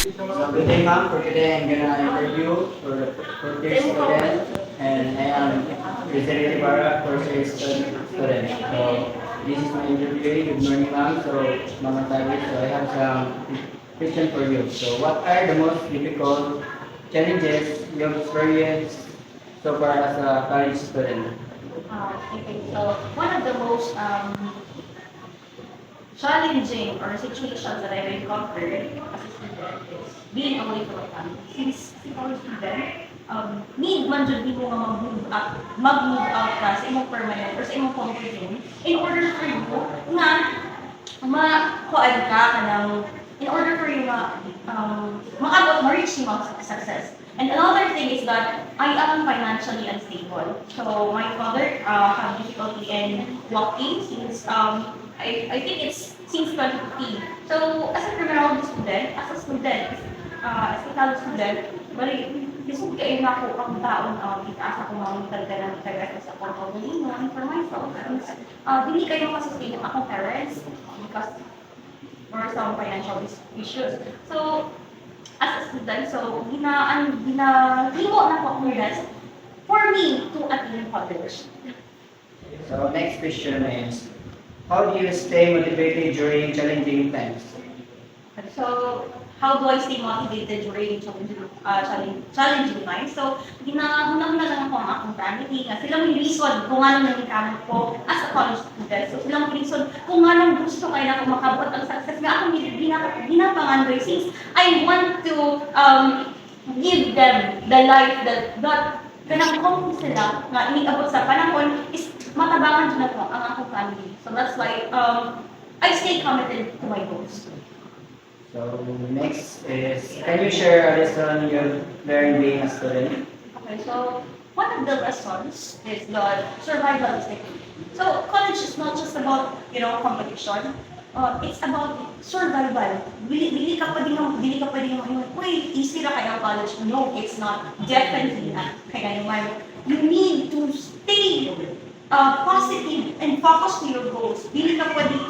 So good day, ma'am. For today, I'm gonna interview for the first student, and I am Rizal Ibarra, first year student. So this is my interview. Good morning, ma'am. So Mama Tagit, so I have some question for you. So what are the most difficult challenges you have experienced so far as a college student? Okay, so one of the most challenging or situations that I've encountered as a student is being away from my family. Since ikaw a student, need man dyan mo nga mag-move out ka sa imong permanent or sa imong comfort zone in order for you nga ma-kuan ka kanang in order for you nga maabot, ma-reach yung success. And another thing is that I am financially unstable. So my father had difficulty in walking since I think it's since 2015. So as a criminal student, as a college student, bali, gusto kayo na ako ang taon itaas ako mga talaga ng talaga sa portfolio and for myself. Dili kayo masustain akong parents because for some financial issues. So as a student, so hinimo na ko akong best for me to attain college. So next question is, how do you stay motivated during challenging times? So, how do I stay motivated during challenging times? So, ginahunang na lang ako ang akong family nga sila may reason kung ano nang ikamit ko as a college student. So, sila may reason kung anong gusto kayo na kung makabot ang success nga akong ginapangandoy since I want to give them the life that kanang kung sila nga iniabot sa panahon is matabangan dyan na po ang akong family. So, that's why I stay committed to my goals. So next is, can you share a lesson you learned being a student? Okay, so one of the lessons is the survival technique. So college is not just about, competition. It's about survival. Dili ka pwedeng uy, easy ra kaya ang college. No, it's not. Definitely not. Kaya naman, you need to stay positive and focus to your goals. Dili ka pwedeng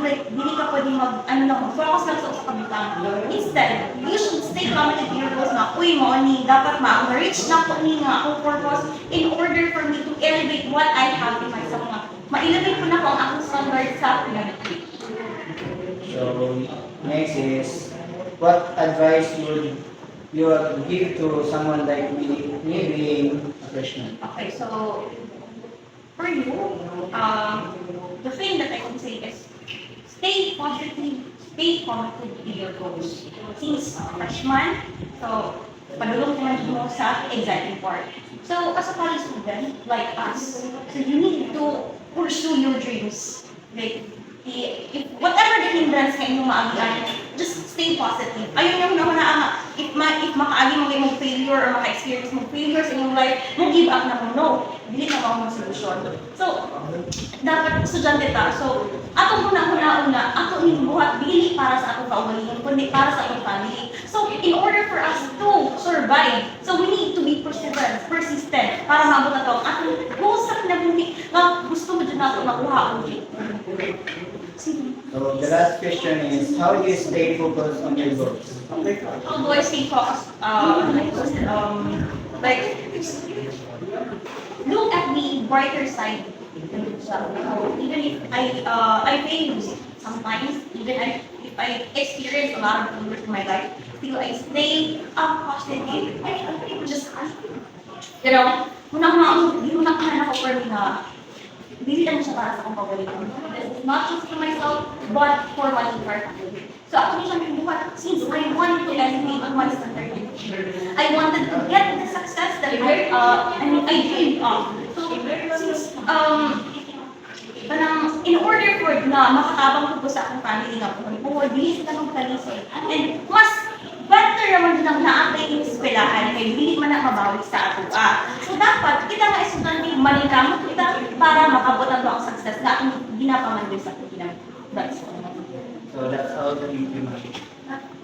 mag-focus lang sa kabutang. Instead, you should stay committed to your goals na, uy, dapat ma-reach na ko ni nga akong purpose in order for me to elevate what I have in myself na. Ma-elevate ko na ko ang akong standard sa pinag-create. So next is, what advice would you give to someone like me being a freshman? Okay, so for you, the thing that I can say is stay positive, stay committed to your goals. Since freshman, so padulong naman mo sa exciting part. So as a college student like us, so you need to pursue your dreams. Like, if whatever the hindrance kayo maagian, just stay positive. Ayun yung nauna if makaagi mo yung failure or maka-experience mo failures in your life, mo give up na mo, no. Dili na mo solusyon. So, dapat estudyante ta. So, atong una, ato ning buhat dili para sa atong kaugalingon, kundi para sa atong family. So, in order for us to survive, so we need to be persistent para maabot na to ang atong goals sa kinabuhi nga gusto mo dyan nato makuha ang So the last question is, how do you stay focused on your goals? How do I stay focused? Like, look at the brighter side. So, even if I fail sometimes, if I experience a lot of failures in my life, still I stay positive. I just, unang ako for me na dili lang siya para sa akong pagalitan. This is not just for myself, but for my entire family. So ako din siyang buhat, since I wanted to elevate on my standard. I wanted to get the success that I dreamed of. So since in order for na makatabang ko sa akong family nga po, dili sila magkalisod. And mas better naman din ang naatay yung eskwelahan kay dili man na mabawi sa ato. So dapat kita nga estudyante malingamot kita para makabot ang success na ang ginapaman din sa ato. That's all. So that's all. Thank you, ma'am.